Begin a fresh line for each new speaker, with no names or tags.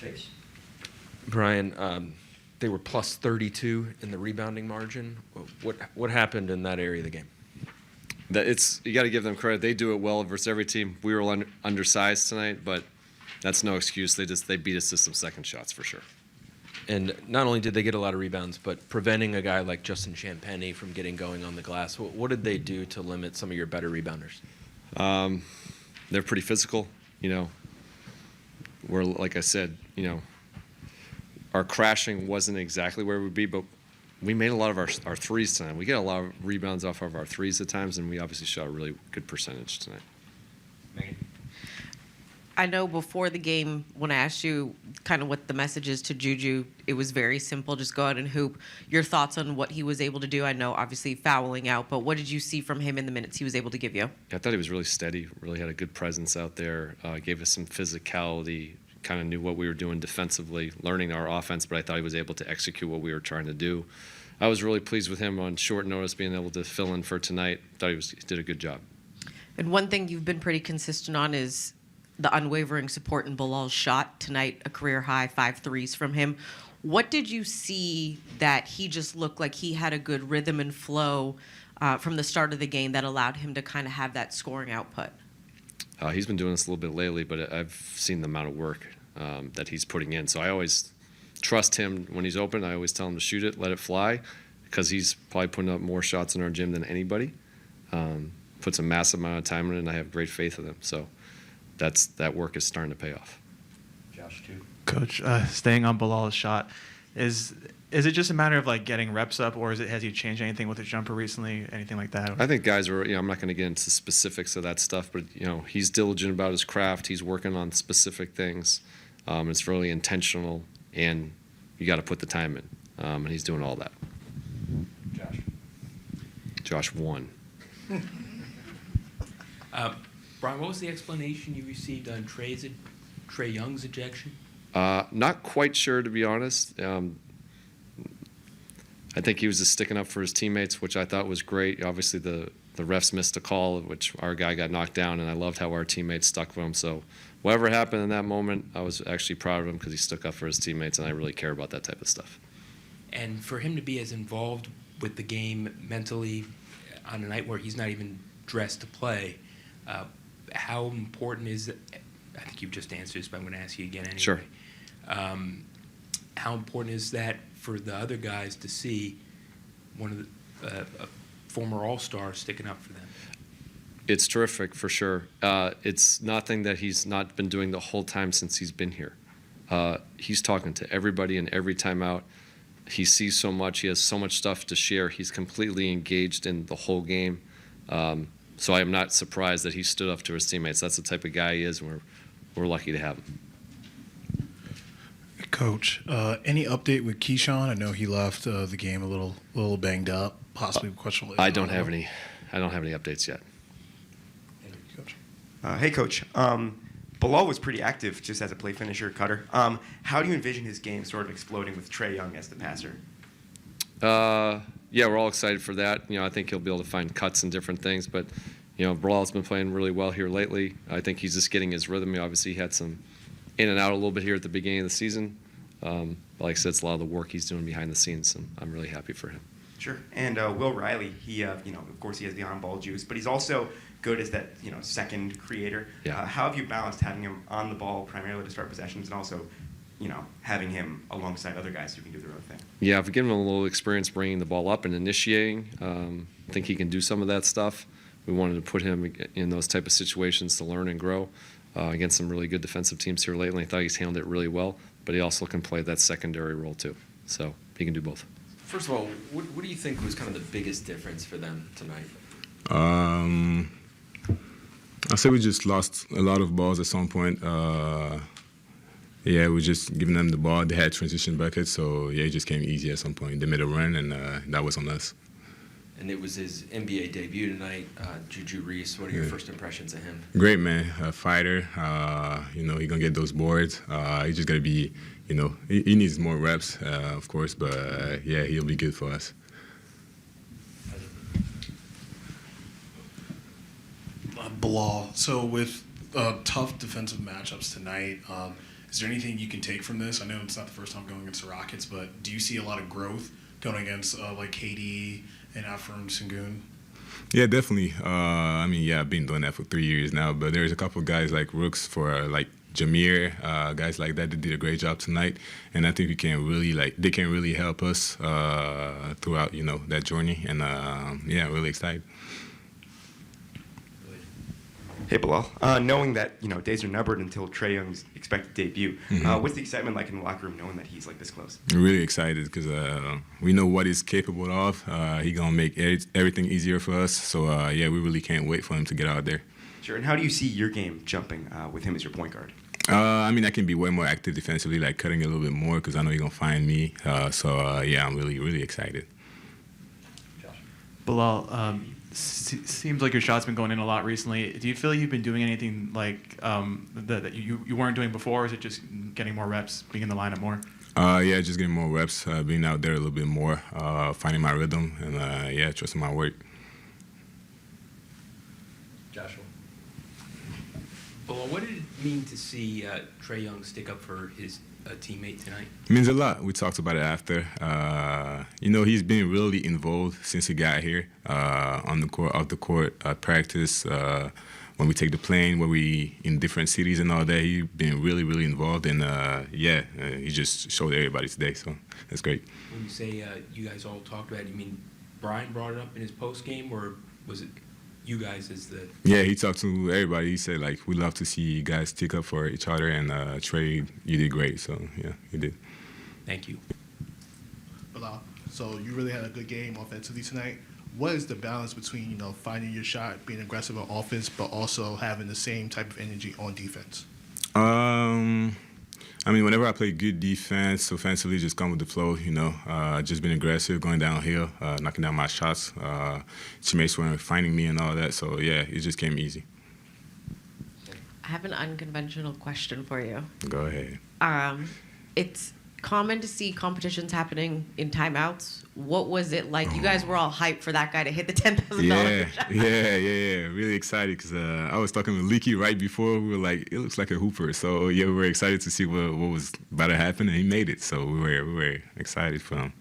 Chase.
Brian, they were plus 32 in the rebounding margin. What happened in that area of the game?
You got to give them credit. They do it well versus every team. We were undersized tonight, but that's no excuse. They beat us to some second shots for sure.
And not only did they get a lot of rebounds, but preventing a guy like Justin Champagnie from getting going on the glass. What did they do to limit some of your better rebounders?
They're pretty physical. We're, like I said, our crashing wasn't exactly where we'd be, but we made a lot of our threes tonight. We get a lot of rebounds off of our threes at times, and we obviously shot a really good percentage tonight.
Megan.
I know before the game, when I asked you kind of what the message is to Juju, it was very simple. Just go out and hoop. Your thoughts on what he was able to do? I know, obviously, fouling out, but what did you see from him in the minutes he was able to give you?
I thought he was really steady, really had a good presence out there, gave us some physicality, kind of knew what we were doing defensively, learning our offense, but I thought he was able to execute what we were trying to do. I was really pleased with him on short notice, being able to fill in for tonight. Thought he did a good job.
And one thing you've been pretty consistent on is the unwavering support in Bilal's shot. Tonight, a career-high 5 threes from him. What did you see that he just looked like he had a good rhythm and flow from the start of the game that allowed him to kind of have that scoring output?
He's been doing this a little bit lately, but I've seen the amount of work that he's putting in. So I always trust him when he's open. I always tell him to shoot it, let it fly, because he's probably putting up more shots in our gym than anybody. Puts a massive amount of time in it, and I have great faith in him. So that work is starting to pay off.
Josh, too.
Coach, staying on Bilal's shot, is it just a matter of like getting reps up, or has he changed anything with his jumper recently, anything like that?
I think guys are, I'm not going to get into specifics of that stuff, but he's diligent about his craft. He's working on specific things. It's really intentional, and you got to put the time in, and he's doing all that.
Josh.
Josh won.
Brian, what was the explanation you received on Trae Young's ejection?
Not quite sure, to be honest. I think he was just sticking up for his teammates, which I thought was great. Obviously, the refs missed a call, which our guy got knocked down, and I loved how our teammates stuck with him. So whatever happened in that moment, I was actually proud of him because he stuck up for his teammates, and I really care about that type of stuff.
And for him to be as involved with the game mentally on a night where he's not even dressed to play, how important is it? I think you've just answered this, but I'm going to ask you again anyway.
Sure.
How important is that for the other guys to see one of the a former All-Star sticking up for them?
It's terrific, for sure. It's nothing that he's not been doing the whole time since he's been here. He's talking to everybody in every timeout. He sees so much. He has so much stuff to share. He's completely engaged in the whole game. So I am not surprised that he stood up to his teammates. That's the type of guy he is, and we're lucky to have him.
Coach, any update with Keyshawn? I know he left the game a little banged up, possibly questionable.
I don't have any updates yet.
Coach.
Hey, Coach. Bilal was pretty active just as a play finisher, cutter. How do you envision his game sort of exploding with Trae Young as the passer?
Yeah, we're all excited for that. I think he'll be able to find cuts and different things. But, Bilal's been playing really well here lately. I think he's just getting his rhythm. Obviously, he had some in and out a little bit here at the beginning of the season. But like I said, it's a lot of the work he's doing behind the scenes, and I'm really happy for him.
Sure. And Will Riley, he, of course, he has the on-ball juice, but he's also good as that, second creator.
Yeah.
How have you balanced having him on the ball primarily to start possessions and also, having him alongside other guys who can do their own thing?
Yeah, I've given him a little experience bringing the ball up and initiating. I think he can do some of that stuff. We wanted to put him in those type of situations to learn and grow against some really good defensive teams here lately. I thought he's handled it really well, but he also can play that secondary role too. So he can do both.
First of all, what do you think was kind of the biggest difference for them tonight?
I say we just lost a lot of balls at some point. Yeah, we just giving them the ball. They had transition buckets, so yeah, it just came easy at some point. They made a run, and that was on us.
And it was his NBA debut tonight. Juju Reese, what are your first impressions of him?
Great, man. A fighter. He's going to get those boards. He's just going to be, he needs more reps, of course, but yeah, he'll be good for us.
Bilal, so with tough defensive matchups tonight, Is there anything you can take from this? I know it's not the first time going against the Rockets, but do you see a lot of growth going against like KD and 𝗙𝗢𝗟𝗟𝗢𝗪?
Yeah, definitely. I mean, yeah, I've been doing that for 3 years now, but there's a couple of guys like Rooks for like Jameer, guys like that did a great job tonight, and I think they can really help us throughout, that journey, and yeah, really excited.
Hey, Bilal. Knowing that, days are numbered until Trae Young's expected debut, what's the excitement like in the locker room knowing that he's like this close?
Really excited because we know what he's capable of. He's going to make everything easier for us. So, yeah, we really can't wait for him to get out there.
Sure. And how do you see your game jumping with him as your point guard?
I mean, I can be way more active defensively, like cutting a little bit more because I know he's going to find me. So, yeah, I'm really, really excited.
Josh.
Bilal, seems like your shot's been going in a lot recently. Do you feel you've been doing anything like that you weren't doing before, or is it just getting more reps, being in the lineup more?
Yeah, just getting more reps, being out there a little bit more, finding my rhythm, and yeah, trusting my work.
Joshua.
Well, what did it mean to see Trae Young stick up for his teammate tonight?
It means a lot. We talked about it after. He's been really involved since he got here, on the court, off the court, practice, when we take the plane, when we in different cities and all that. He's been really, really involved, and yeah, he just showed everybody today, so that's great.
When you say you guys all talked about it, you mean Brian brought it up in his post game, or was it you guys as the?
Yeah, he talked to everybody. He said, like, we love to see you guys stick up for each other, and Trae, you did great. So, yeah, you did.
Thank you.
Bilal, so you really had a good game offensively tonight. What is the balance between, finding your shot, being aggressive on offense, but also having the same type of energy on defense?
I mean, whenever I play good defense, offensively, just come with the flow, just being aggressive, going downhill, knocking down my shots. Teammates weren't finding me and all that, so yeah, it just came easy.
I have an unconventional question for you.
Go ahead.
It's common to see competitions happening in timeouts. What was it like? You guys were all hyped for that guy to hit the $10,000 shot.
Yeah. Really excited because I was talking with Leaky right before. We were like, it looks like a hooper. So, yeah, we were excited to see what was about to happen, and he made it. So we were excited for him.